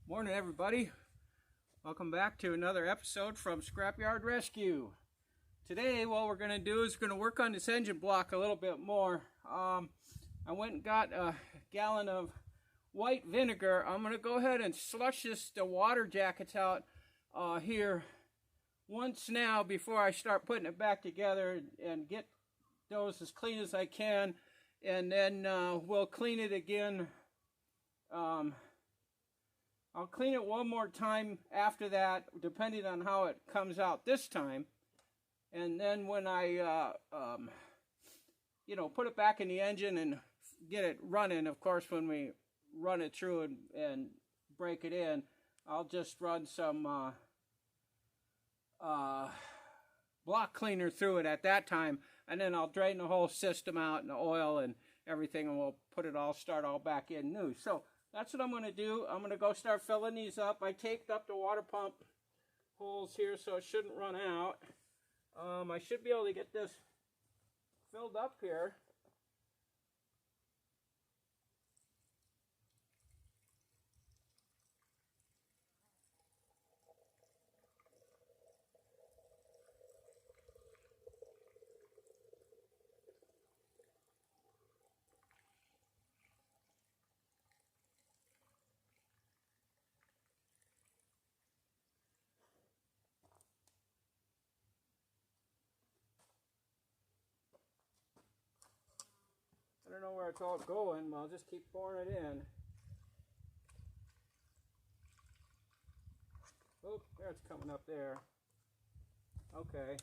Morning, everybody. Welcome back to another episode from Scrapyard Rescue. Today, what we're going to do is we're going to work on this engine block a little bit more. I went and got a gallon of white vinegar. I'm going to go ahead and slush the water jackets out here once now before I start putting it back together and get those as clean as I can. And then we'll clean it again. I'll clean it one more time after that, depending on how it comes out this time. And then when I, put it back in the engine and get it running, of course, when we run it through and break it in, I'll just run some block cleaner through it at that time. And then I'll drain the whole system out and the oil and everything, and we'll start all back in new. So that's what I'm going to do. I'm going to go start filling these up. I taped up the water pump holes here so it shouldn't run out. I should be able to get this filled up here. I don't know where it's all going, but I'll just keep pouring it in. Oh, there it's coming up there. Okay.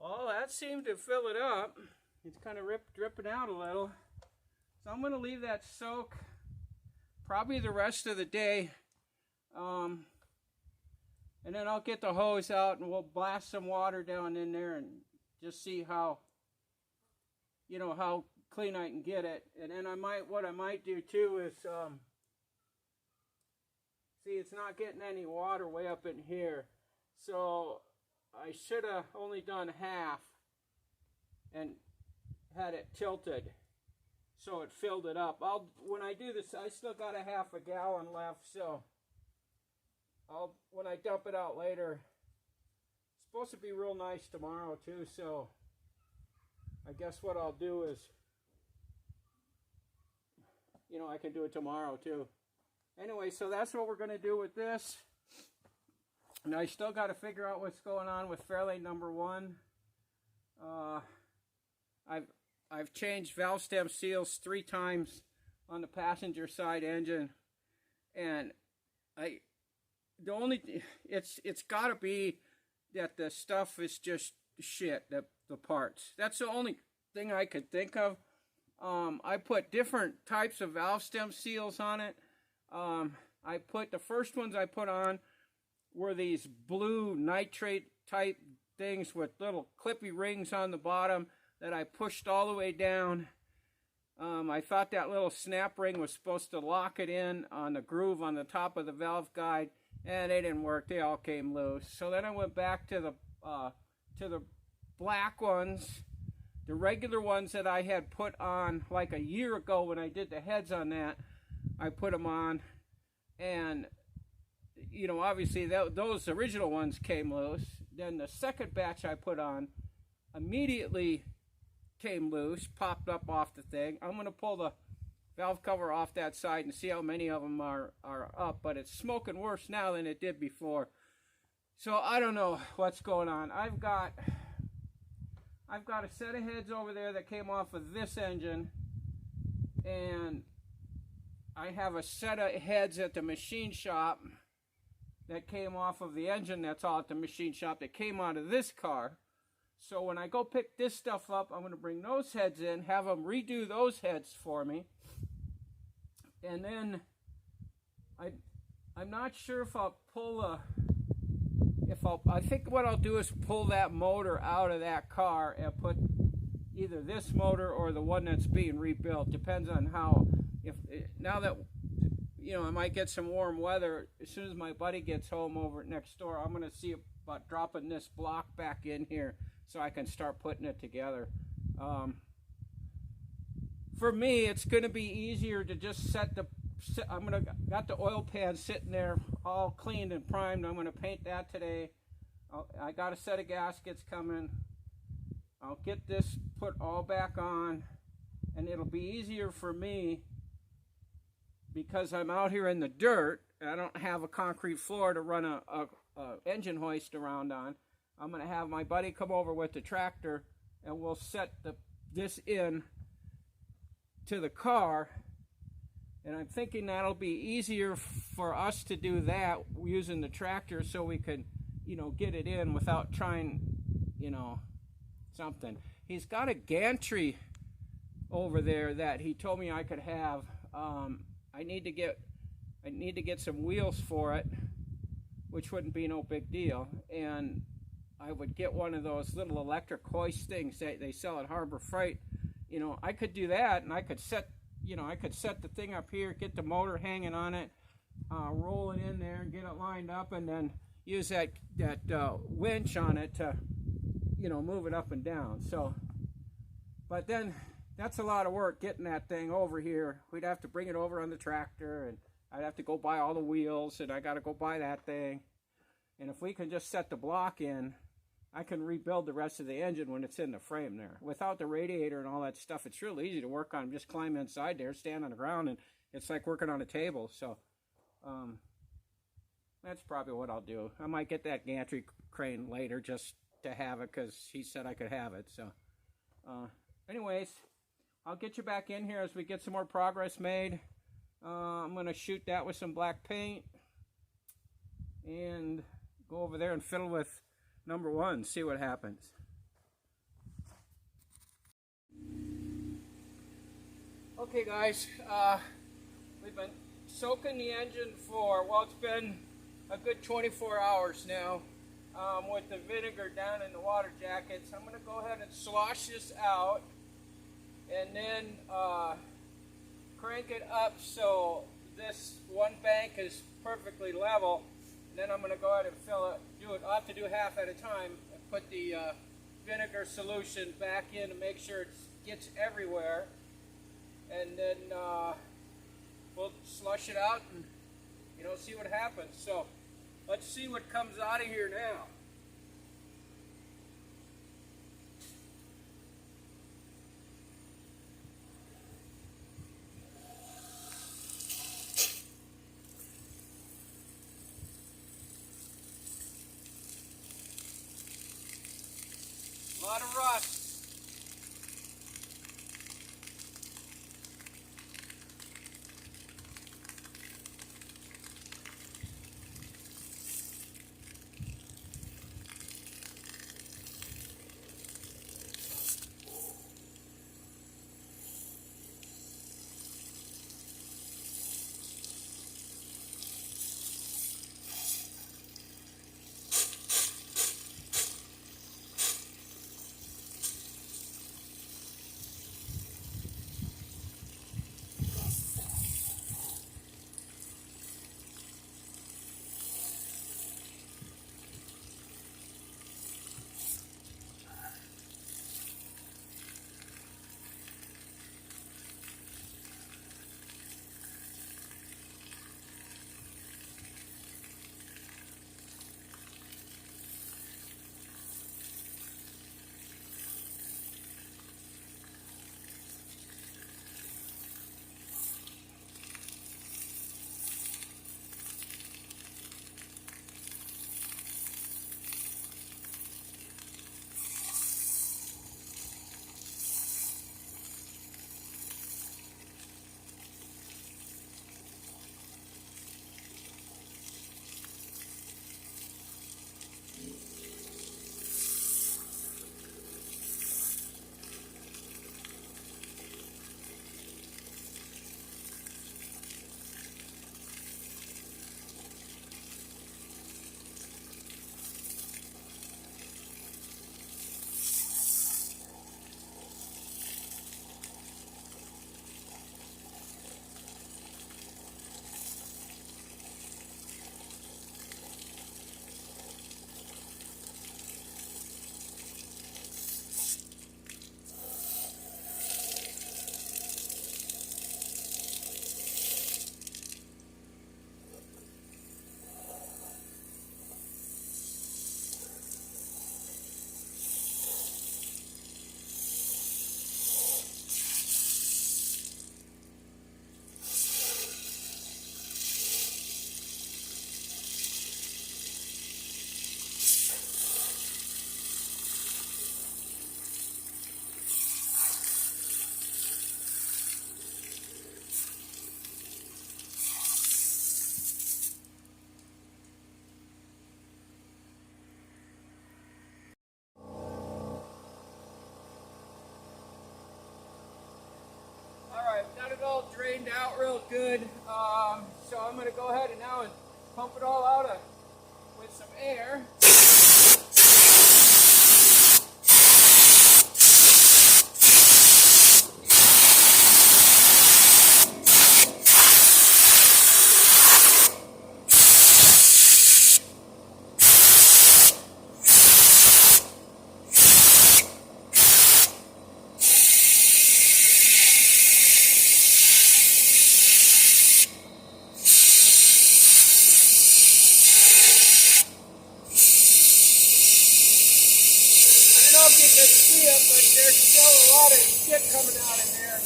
Well, that seemed to fill it up. It's kind of dripping out a little. So I'm going to leave that soak probably the rest of the day. And then I'll get the hose out and we'll blast some water down in there and just see how clean I can get it. And then what I might do too is, see, it's not getting any water way up in here. So I should have only done half and had it tilted so it filled it up. When I do this, I still got a half a gallon left, so when I dump it out later, it's supposed to be real nice tomorrow too, so I guess what I'll do is, I can do it tomorrow too. Anyway, so that's what we're going to do with this. And I still got to figure out what's going on with Fairlane number 1. I've changed valve stem seals 3 times on the passenger side engine, and it's got to be that the stuff is just shit. The parts. That's the only thing I could think of. I put different types of valve stem seals on it. The first ones I put on were these blue nitrate type things with little clippy rings on the bottom that I pushed all the way down. I thought that little snap ring was supposed to lock it in on the groove on the top of the valve guide, and they didn't work. They all came loose. So then I went back to the black ones, the regular ones that I had put on like a year ago when I did the heads on that. I put them on, and obviously those original ones came loose. Then the second batch I put on immediately came loose, popped up off the thing. I'm going to pull the valve cover off that side and see how many of them are up, but it's smoking worse now than it did before. So I don't know what's going on. I've got a set of heads over there that came off of this engine, and I have a set of heads at the machine shop that came off of the engine that's all at the machine shop that came out of this car. So when I go pick this stuff up, I'm going to bring those heads in, have them redo those heads for me. And then I'm not sure if I'll pull I think what I'll do is pull that motor out of that car and put either this motor or the one that's being rebuilt. Depends on how, now that, I might get some warm weather. As soon as my buddy gets home over next door, I'm going to see about dropping this block back in here so I can start putting it together. For me, it's going to be easier to just got the oil pan sitting there all cleaned and primed. I'm going to paint that today. I got a set of gaskets coming. I'll get this put all back on, and it'll be easier for me because I'm out here in the dirt and I don't have a concrete floor to run a engine hoist around on. I'm going to have my buddy come over with the tractor, and we'll set this in to the car. And I'm thinking that'll be easier for us to do that using the tractor so we can, get it in without trying, something. He's got a gantry over there that he told me I could have. I need to get some wheels for it, which wouldn't be no big deal. And I would get one of those little electric hoist things that they sell at Harbor Freight. I could do that, and I could set the thing up here, get the motor hanging on it, roll it in there, get it lined up, and then use that winch on it to, move it up and down. So, but then that's a lot of work getting that thing over here. We'd have to bring it over on the tractor, and I'd have to go buy all the wheels, and I got to go buy that thing. And if we can just set the block in, I can rebuild the rest of the engine when it's in the frame there. Without the radiator and all that stuff, it's real easy to work on. Just climb inside there, stand on the ground, and it's like working on a table. So that's probably what I'll do. I might get that gantry crane later just to have it because he said I could have it. So anyways, I'll get you back in here as we get some more progress made. I'm going to shoot that with some black paint and go over there and fiddle with number one, see what happens. Okay guys, we've been soaking the engine for, it's been a good 24 hours now with the vinegar down in the water jackets. I'm going to go ahead and slosh this out and then crank it up so this one bank is perfectly level. Then I'm going to go ahead and fill it, I'll have to do half at a time, and put the vinegar solution back in to make sure it gets everywhere. And then we'll slush it out and, see what happens. So let's see what comes out of here now. A lot of rust. straightened out real good. So I'm going to go ahead and now pump it all out with some air. I don't know if you can see it, but there's still a lot of shit coming out in there.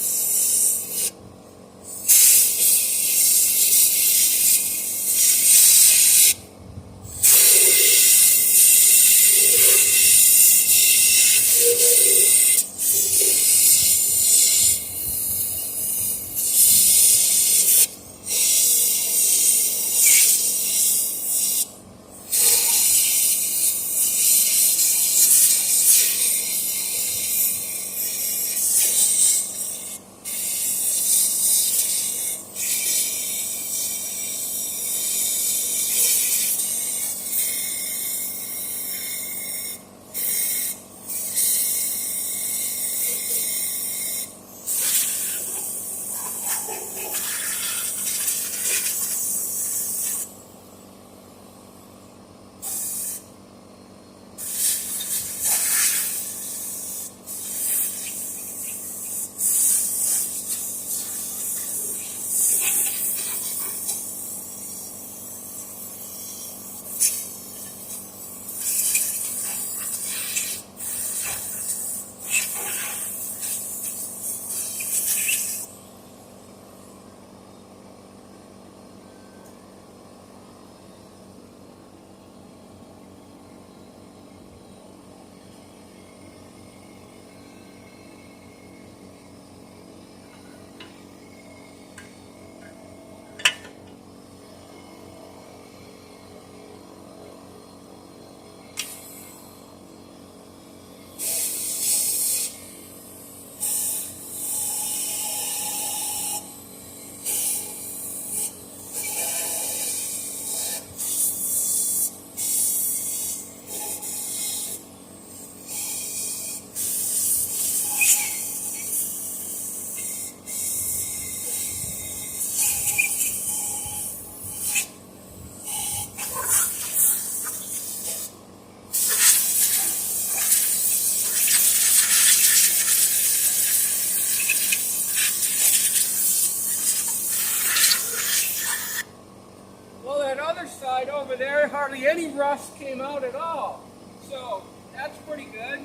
Well, that other side over there, hardly any rust came out at all. So that's pretty good.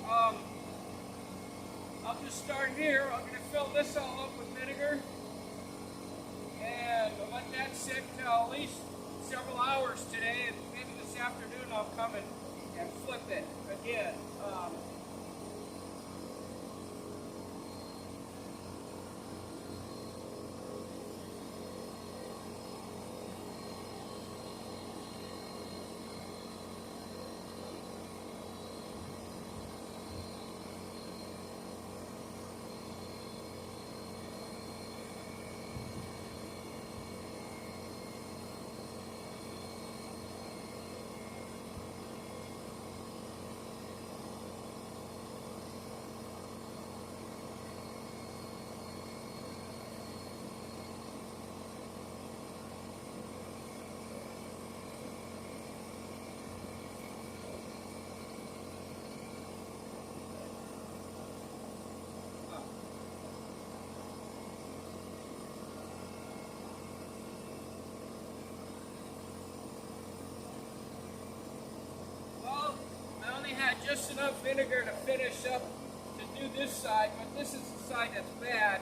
I'll just start here. I'm going to fill this all up with vinegar. And I'll let that sit till at least several hours today. And maybe this afternoon I'll come and flip it again. Had just enough vinegar to finish up to do this side, but this is the side that's bad.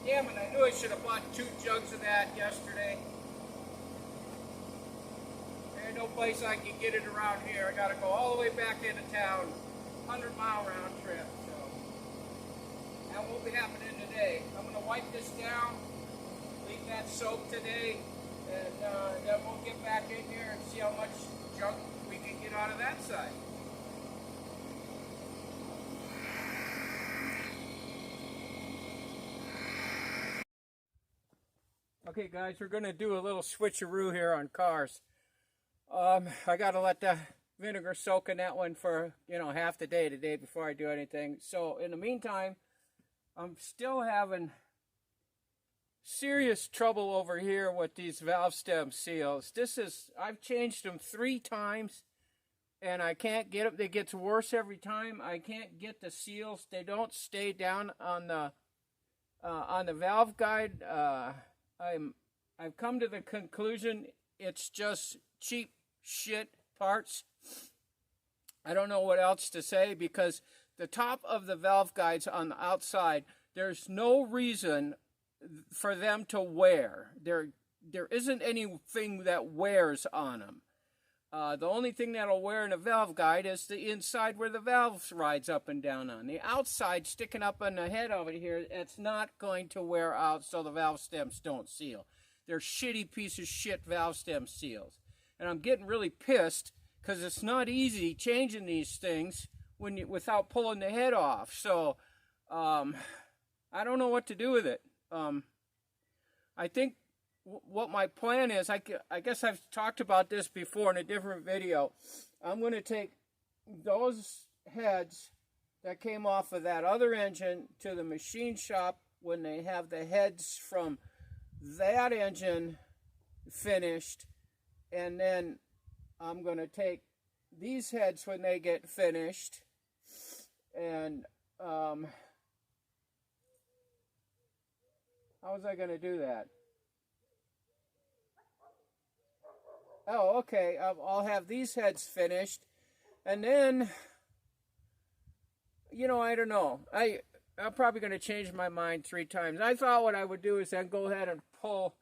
Damn it, I knew I should have bought 2 jugs of that yesterday. There's no place I can get it around here. I gotta go all the way back into town, 100-mile round trip, so that won't be happening today. I'm gonna wipe this down, leave that soak today, and then we'll get back in here and see how much junk we can get out of that side. Okay, guys, we're going to do a little switcheroo here on cars. I got to let the vinegar soak in that one for, half the day today before I do anything. So, in the meantime, I'm still having serious trouble over here with these valve stem seals. I've changed them 3 times, and I can't get them. It gets worse every time. I can't get the seals. They don't stay down on the valve guide. I've come to the conclusion it's just cheap shit parts. I don't know what else to say, because the top of the valve guides on the outside, there's no reason for them to wear. There isn't anything that wears on them. The only thing that'll wear in a valve guide is the inside where the valve rides up and down on. The outside sticking up on the head over here, it's not going to wear out, so the valve stems don't seal. They're shitty piece of shit valve stem seals. And I'm getting really pissed because it's not easy changing these things without pulling the head off. So I don't know what to do with it. I think what my plan is, I guess I've talked about this before in a different video. I'm going to take those heads that came off of that other engine to the machine shop when they have the heads from that engine finished, and then I'm going to take these heads when they get finished, and how was I going to do that? Oh, okay, I'll have these heads finished, and then, I don't know. I'm probably going to change my mind 3 times. I thought what I would do is then go ahead and pull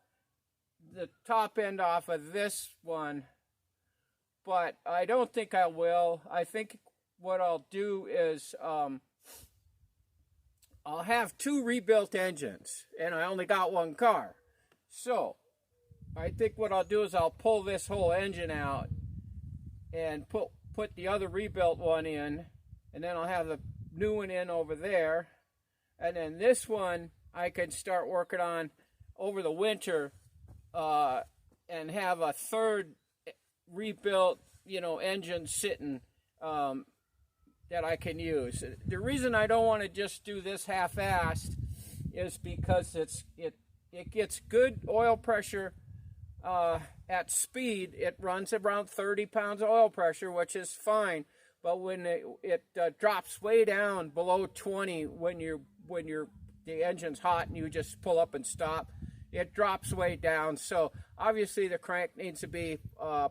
the top end off of this one, but I don't think I will. I think what I'll do is I'll have 2 rebuilt engines, and I only got 1 car. So I think what I'll do is I'll pull this whole engine out and put the other rebuilt one in, and then I'll have the new one in over there. And then this one I can start working on over the winter and have a 3rd rebuilt, engine sitting that I can use. The reason I don't want to just do this half-assed is because it gets good oil pressure at speed. It runs around 30 pounds of oil pressure, which is fine. But when it drops way down below 20 when the engine's hot and you just pull up and stop, it drops way down. So obviously the crank needs to be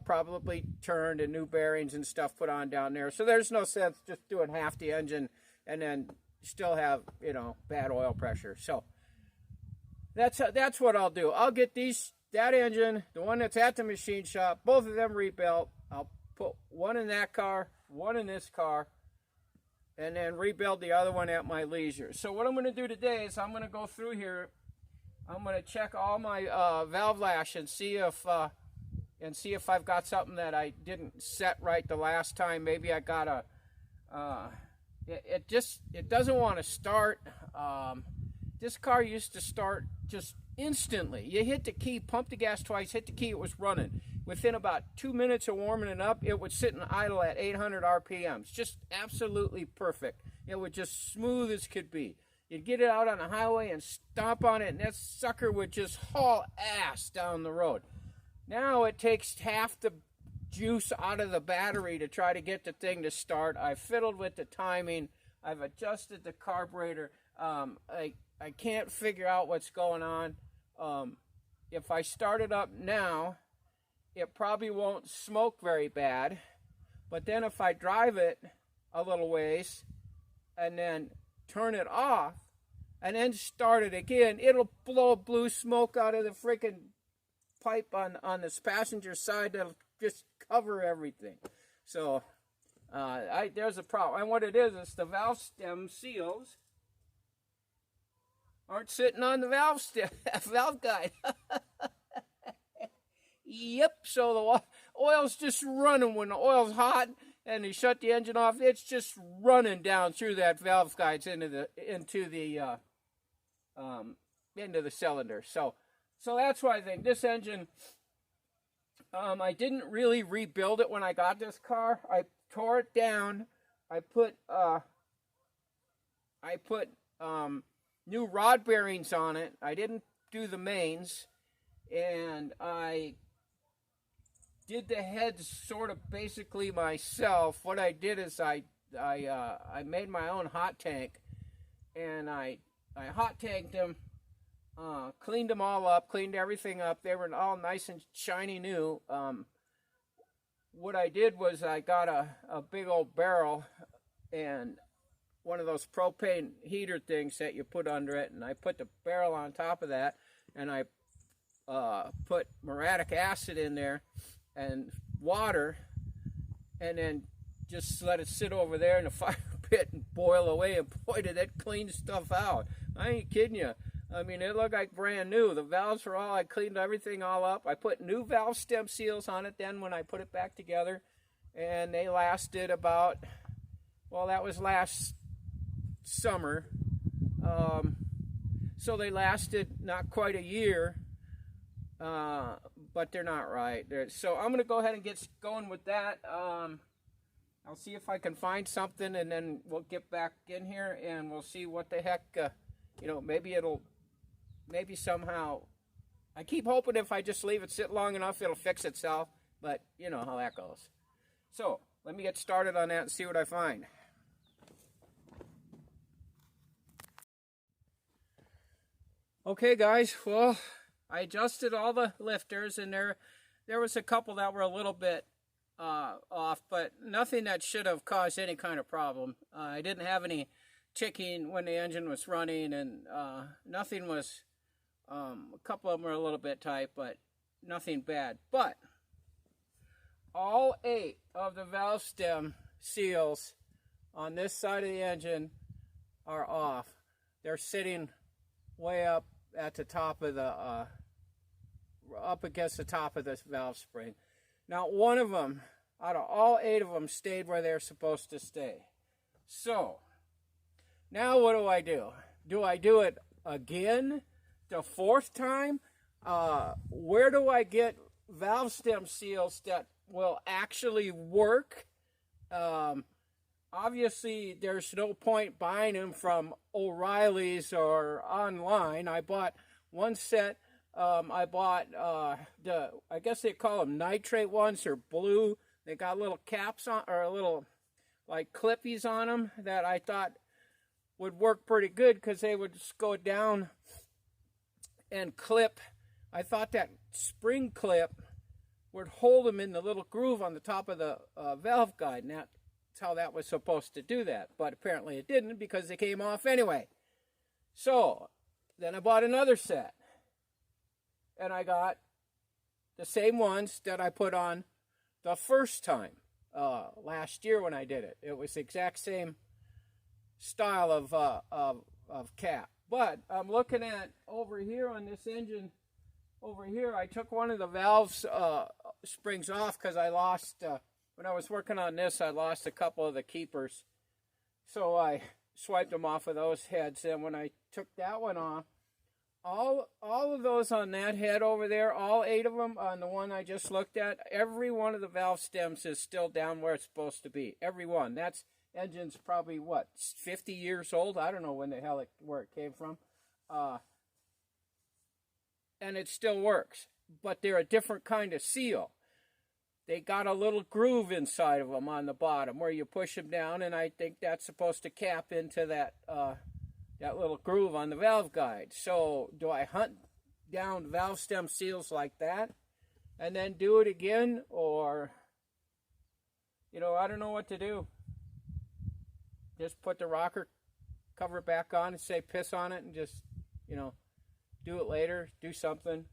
probably turned and new bearings and stuff put on down there. So there's no sense just doing half the engine and then still have, bad oil pressure. So that's what I'll do. I'll get that engine, the one that's at the machine shop, both of them rebuilt. I'll put one in that car, one in this car, and then rebuild the other one at my leisure. So what I'm going to do today is I'm going to go through here. I'm going to check all my valve lash and see if I've got something that I didn't set right the last time. Maybe I got it doesn't want to start. This car used to start just instantly. You hit the key, pump the gas twice, hit the key, it was running. Within about 2 minutes of warming it up, it would sit in idle at 800 RPMs. Just absolutely perfect. It would just smooth as could be. You'd get it out on the highway and stomp on it, and that sucker would just haul ass down the road. Now it takes half the juice out of the battery to try to get the thing to start. I've fiddled with the timing. I've adjusted the carburetor. I can't figure out what's going on. If I start it up now, it probably won't smoke very bad. But then if I drive it a little ways and then turn it off and then start it again, it'll blow blue smoke out of the freaking pipe on this passenger side that'll just cover everything. So there's a problem. And what it is the valve stem seals aren't sitting on the valve guide. Yep, so the oil's just running when the oil's hot and you shut the engine off. It's just running down through that valve guides into the cylinder. So So that's why I think this engine, I didn't really rebuild it when I got this car. I tore it down. I put new rod bearings on it. I didn't do the mains, and I did the heads sort of basically myself. What I did is I made my own hot tank, and I hot tanked them, cleaned them all up, cleaned everything up. They were all nice and shiny new. What I did was I got a big old barrel and one of those propane heater things that you put under it, and I put the barrel on top of that, and I put muriatic acid in there and water, and then just let it sit over there in the fire pit and boil away, and boy, did it clean stuff out. I ain't kidding you. I mean, it looked like brand new. The valves were all, I cleaned everything all up. I put new valve stem seals on it then when I put it back together, and they lasted about, well, that was last summer. So they lasted not quite a year, but they're not right. So I'm going to go ahead and get going with that. I'll see if I can find something, and then we'll get back in here and we'll see what the heck, maybe somehow, I keep hoping if I just leave it sit long enough, it'll fix itself, but you know how that goes. So let me get started on that and see what I find. Okay guys, well, I adjusted all the lifters, and there was a couple that were a little bit off, but nothing that should have caused any kind of problem. I didn't have any ticking when the engine was running, and nothing was, a couple of them were a little bit tight, but nothing bad. But all 8 of the valve stem seals on this side of the engine are off. They're sitting way up at the top of the, up against the top of this valve spring. Now, one of them, out of all 8 of them, stayed where they're supposed to stay. So, now what do? Do I do it again, the 4th time? Where do I get valve stem seals that will actually work? Obviously, there's no point buying them from O'Reilly's or online. I bought one set. I bought I guess they call them nitrate ones, or blue. They got little caps on, or little like clippies on them that I thought would work pretty good because they would just go down and clip. I thought that spring clip would hold them in the little groove on the top of the valve guide, and that's how that was supposed to do that. But apparently it didn't, because they came off anyway. So then I bought another set, and I got the same ones that I put on the first time last year when I did it. It was the exact same style of cap. But I'm looking at over here on this engine. Over here, I took one of the valve springs off because I lost, when I was working on this, I lost a couple of the keepers. So I swiped them off of those heads. And when I took that one off, all of those on that head over there, all 8 of them on the one I just looked at, every one of the valve stems is still down where it's supposed to be. Every one. That's engine's probably, what, 50 years old? I don't know when the hell where it came from. And it still works. But they're a different kind of seal. They got a little groove inside of them on the bottom where you push them down, and I think that's supposed to cap into that that little groove on the valve guide. So do I hunt down valve stem seals like that and then do it again? Or, I don't know what to do. Just put the rocker cover back on and say piss on it and just, do it later, do something.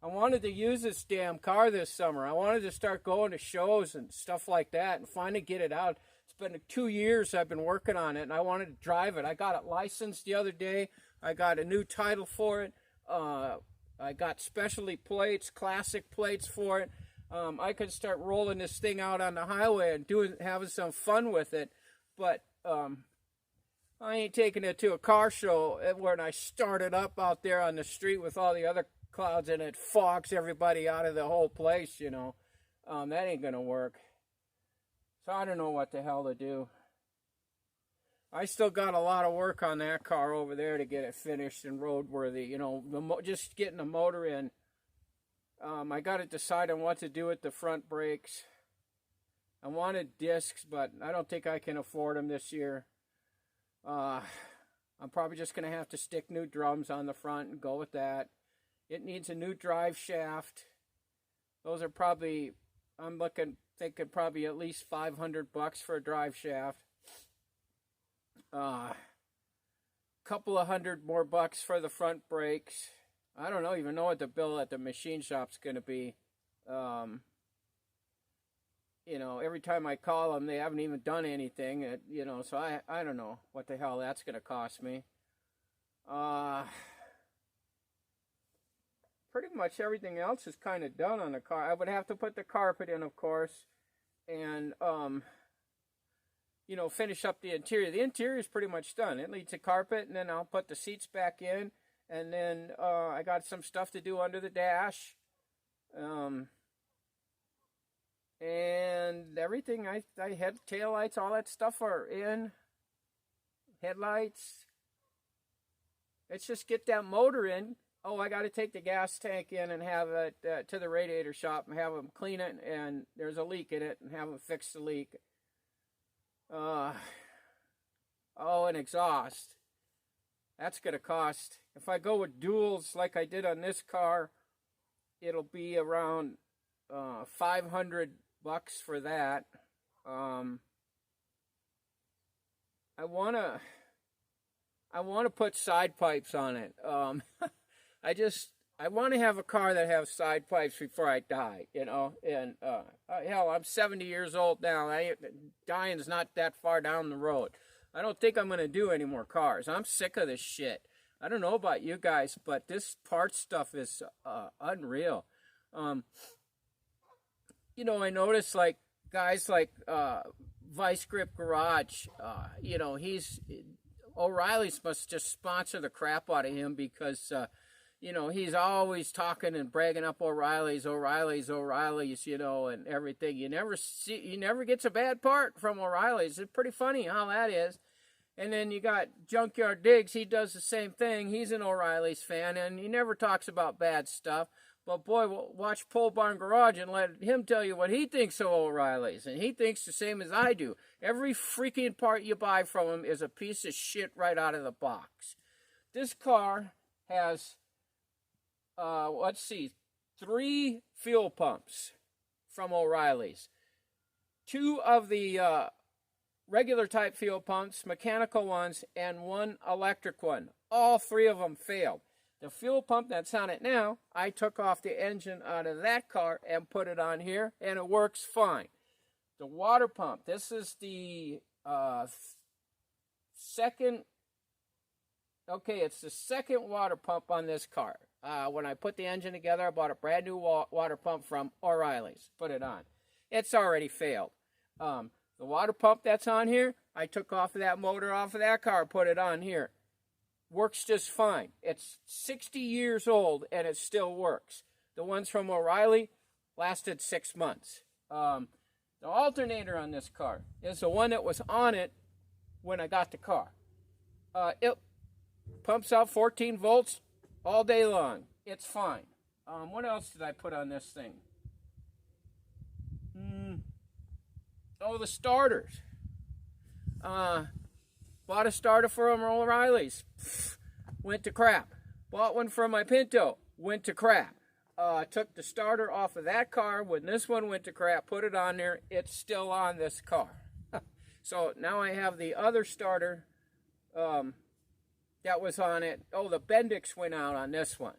I wanted to use this damn car this summer. I wanted to start going to shows and stuff like that and finally get it out. It's been 2 years I've been working on it, and I wanted to drive it. I got it licensed the other day. I got a new title for it. I got specialty plates, classic plates for it. I could start rolling this thing out on the highway and having some fun with it. But I ain't taking it to a car show when I start it up out there on the street with all the other clouds and it fogs everybody out of the whole place, you know. That ain't gonna work. So I don't know what the hell to do. I still got a lot of work on that car over there to get it finished and roadworthy. You know, just getting the motor in. I got to decide on what to do with the front brakes. I wanted discs, but I don't think I can afford them this year. I'm probably just going to have to stick new drums on the front and go with that. It needs a new drive shaft. Those are probably, thinking probably at least $500 for a drive shaft. Couple of $100 more for the front brakes. I don't even know what the bill at the machine shop's going to be. You know, every time I call them, they haven't even done anything. You know, so I don't know what the hell that's going to cost me. Pretty much everything else is kind of done on the car. I would have to put the carpet in, of course, and you know, finish up the interior. The interior is pretty much done. It needs a carpet, and then I'll put the seats back in, and then I got some stuff to do under the dash. And everything, I had taillights, all that stuff are in. Headlights. Let's just get that motor in. Oh, I got to take the gas tank in and have it to the radiator shop and have them clean it, and there's a leak in it, and have them fix the leak. Oh, and exhaust. That's going to cost. If I go with duals like I did on this car, it'll be around $500 for that. I want to put side pipes on it. I want to have a car that has side pipes before I die, you know. And hell, I'm 70 years old now. Dying's not that far down the road. I don't think I'm going to do any more cars. I'm sick of this shit. I don't know about you guys, but this parts stuff is unreal. You know, I notice like guys like Vice Grip Garage. You know, O'Reilly's must just sponsor the crap out of him because. You know, he's always talking and bragging up O'Reilly's, you know, and everything. He never gets a bad part from O'Reilly's. It's pretty funny how that is. And then you got Junkyard Diggs. He does the same thing. He's an O'Reilly's fan, and he never talks about bad stuff. But boy, watch Pole Barn Garage and let him tell you what he thinks of O'Reilly's. And he thinks the same as I do. Every freaking part you buy from him is a piece of shit right out of the box. This car has... let's see, 3 fuel pumps from O'Reilly's. 2 of the regular type fuel pumps, mechanical ones, and 1 electric one. All 3 of them failed. The fuel pump that's on it now, I took off the engine out of that car and put it on here, and it works fine. The water pump, this is the second, okay, it's the second water pump on this car. When I put the engine together, I bought a brand new water pump from O'Reilly's. Put it on. It's already failed. The water pump that's on here, I took off of that motor off of that car, put it on here. Works just fine. It's 60 years old, and it still works. The ones from O'Reilly lasted 6 months. The alternator on this car is the one that was on it when I got the car. It pumps out 14 volts. All day long. It's fine. What else did I put on this thing? Oh, the starters. Bought a starter from O'Reilly's. Went to crap. Bought one for my Pinto. Went to crap. Took the starter off of that car. When this one went to crap, put it on there. It's still on this car. So now I have the other starter that was on it. Oh, the Bendix went out on this one.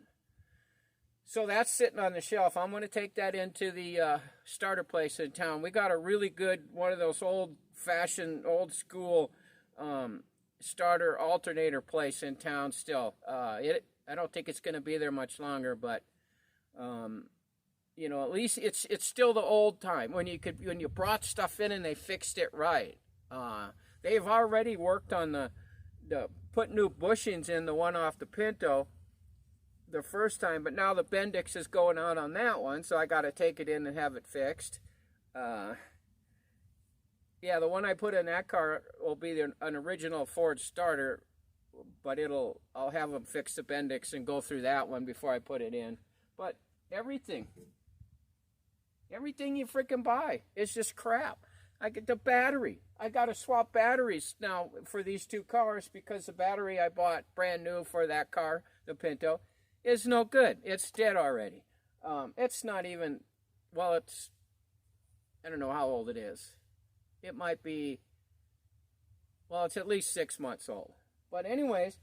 So that's sitting on the shelf. I'm going to take that into the starter place in town. We got a really good, one of those old-fashioned, old-school starter alternator place in town still. I don't think it's going to be there much longer, but you know, at least it's still the old time when you brought stuff in and they fixed it right. They've already worked on the put new bushings in the one off the Pinto the first time, but now the Bendix is going out on that one, so I got to take it in and have it fixed. Yeah, the one I put in that car will be an original Ford starter, but I'll have them fix the Bendix and go through that one before I put it in. But everything you freaking buy is just crap. I get the battery. I got to swap batteries now for these two cars because the battery I bought brand new for that car, the Pinto, is no good. It's dead already. It's not even, well, I don't know how old it is. It might be, well, it's at least 6 months old. But anyways,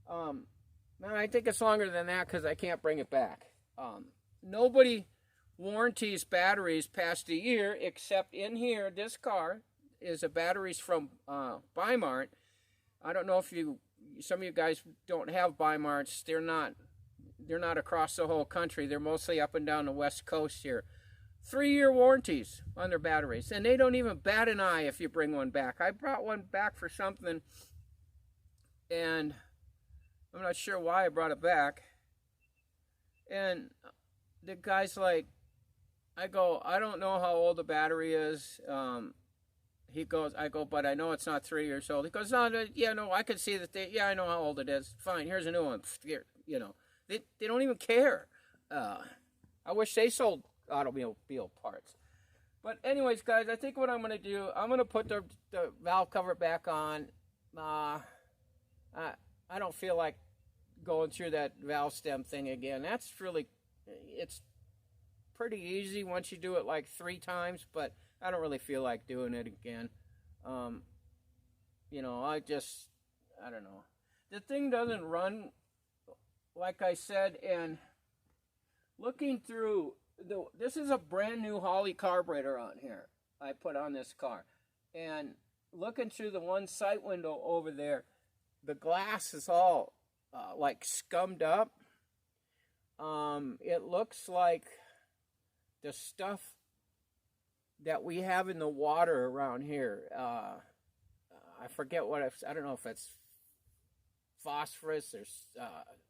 I think it's longer than that because I can't bring it back. Nobody warranties batteries past a year except in here. This car is a batteries from Bi-Mart. I don't know if some of you guys don't have Bi-Marts. They're not across the whole country. They're mostly up and down the West Coast here. 3-year warranties on their batteries, and they don't even bat an eye if you bring one back. I brought one back for something, and I'm not sure why I brought it back. And the guy's like, I go, I don't know how old the battery is. He goes, I go, but I know it's not 3 years old. He goes, no, yeah, no, I can see that. I know how old it is. Fine, here's a new one. Here, they don't even care. I wish they sold automobile parts. But anyways, guys, I think what I'm going to do, I'm going to put the valve cover back on. I don't feel like going through that valve stem thing again. It's pretty easy once you do it like 3 times, but I don't really feel like doing it again. I don't know. The thing doesn't run, like I said, and looking through, this is a brand new Holley carburetor on here I put on this car. And looking through the one sight window over there, the glass is all like scummed up. It looks like the stuff that we have in the water around here. I forget I don't know if it's phosphorus or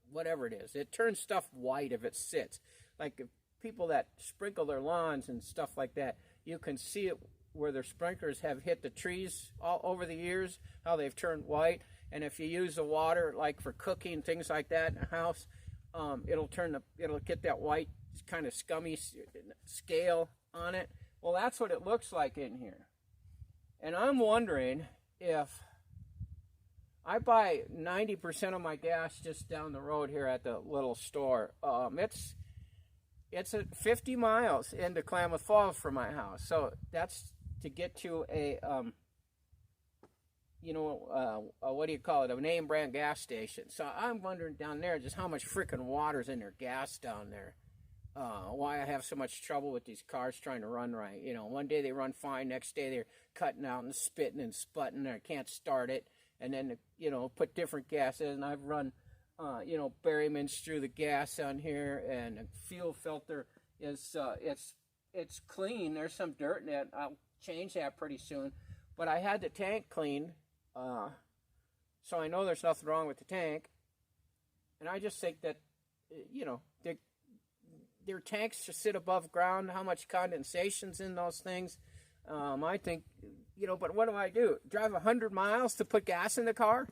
whatever it is. It turns stuff white if it sits. Like if people that sprinkle their lawns and stuff like that, you can see it where their sprinklers have hit the trees all over the years, how they've turned white. And if you use the water like for cooking, things like that in a house, it'll get that white kind of scummy scale on it. Well, that's what it looks like in here. And I'm wondering if I buy 90% of my gas just down the road here at the little store. It's at 50 miles into Klamath Falls from my house. So that's to get to a, what do you call it? A name brand gas station. So I'm wondering down there just how much freaking water's in their gas down there. Why I have so much trouble with these cars trying to run right. One day they run fine, next day they're cutting out and spitting and sputting, and I can't start it. And then, put different gases, and I've run, Berryman's through the gas on here, and the fuel filter is, it's clean. There's some dirt in it. I'll change that pretty soon. But I had the tank cleaned, so I know there's nothing wrong with the tank. And I just think that, their tanks should sit above ground, how much condensation's in those things. I think, but what do? Drive 100 miles to put gas in the car?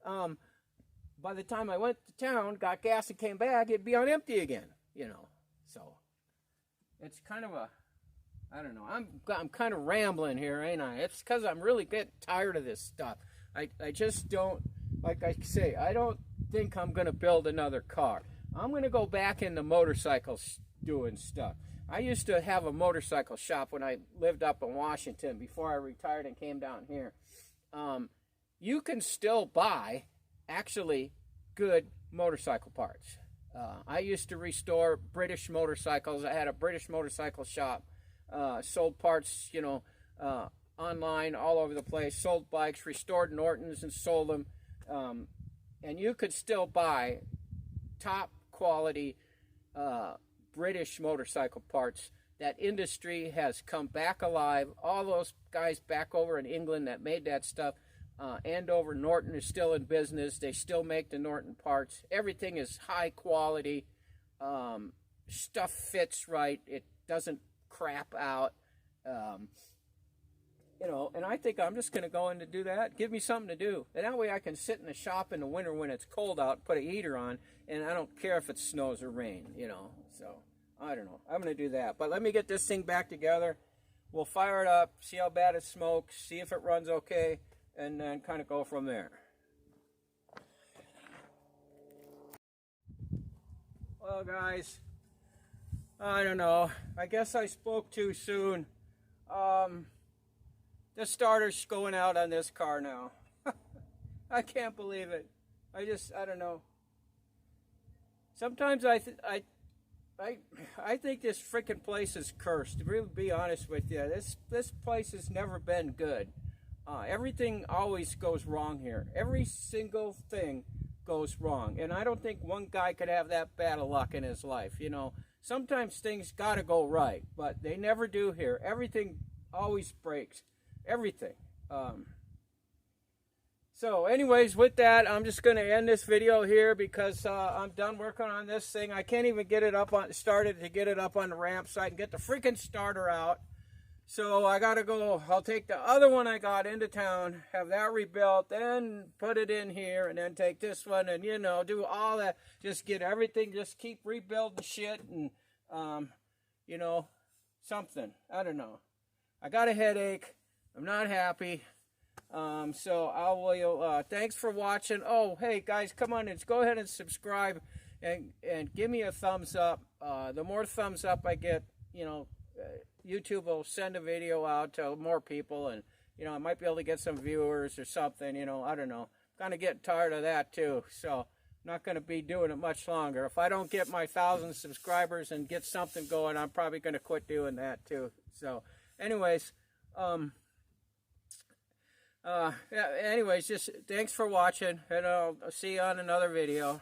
By the time I went to town, got gas and came back, it'd be on empty again, So it's kind of I don't know. I'm kind of rambling here, ain't I? It's because I'm really getting tired of this stuff. I just don't, like I say, I don't think I'm going to build another car. I'm going to go back into motorcycles doing stuff. I used to have a motorcycle shop when I lived up in Washington before I retired and came down here. You can still buy actually good motorcycle parts. I used to restore British motorcycles. I had a British motorcycle shop. Sold parts, online all over the place. Sold bikes, restored Nortons and sold them. And you could still buy top quality British motorcycle parts. That industry has come back alive. All those guys back over in England that made that stuff Andover Norton is still in business. They still make the Norton parts. Everything is high quality. Stuff fits right. It doesn't crap out. You know, and I think I'm just going to go in to do that. Give me something to do. And that way I can sit in the shop in the winter when it's cold out, put a heater on, and I don't care if it snows or rain, you know. So, I don't know. I'm going to do that. But let me get this thing back together. We'll fire it up, see how bad it smokes, see if it runs okay, and then kind of go from there. Well, guys, I don't know. I guess I spoke too soon. The starter's going out on this car now. I can't believe it. I don't know. Sometimes I think this freaking place is cursed. To really be honest with you, this place has never been good. Everything always goes wrong here. Every single thing goes wrong, and I don't think one guy could have that bad of luck in his life. You know, sometimes things gotta go right, but they never do here. Everything always breaks. Everything. So anyways, with that, I'm just going to end this video here because I'm done working on this thing. I can't even get it up on the ramp so I can get the freaking starter out. So I got to go. I'll take the other one I got into town, have that rebuilt, then put it in here, and then take this one and, you know, do all that. Just get everything, just keep rebuilding shit and, you know, something. I don't know. I got a headache. I'm not happy. So I will, thanks for watching. Oh, hey guys, come on and go ahead and subscribe and give me a thumbs up. The more thumbs up I get, you know, YouTube will send a video out to more people, and, you know, I might be able to get some viewers or something, you know, I don't know. Kind of getting tired of that too, so not going to be doing it much longer. If I don't get my 1,000 subscribers and get something going, I'm probably going to quit doing that too. So anyways, yeah, anyways, just thanks for watching, and I'll see you on another video.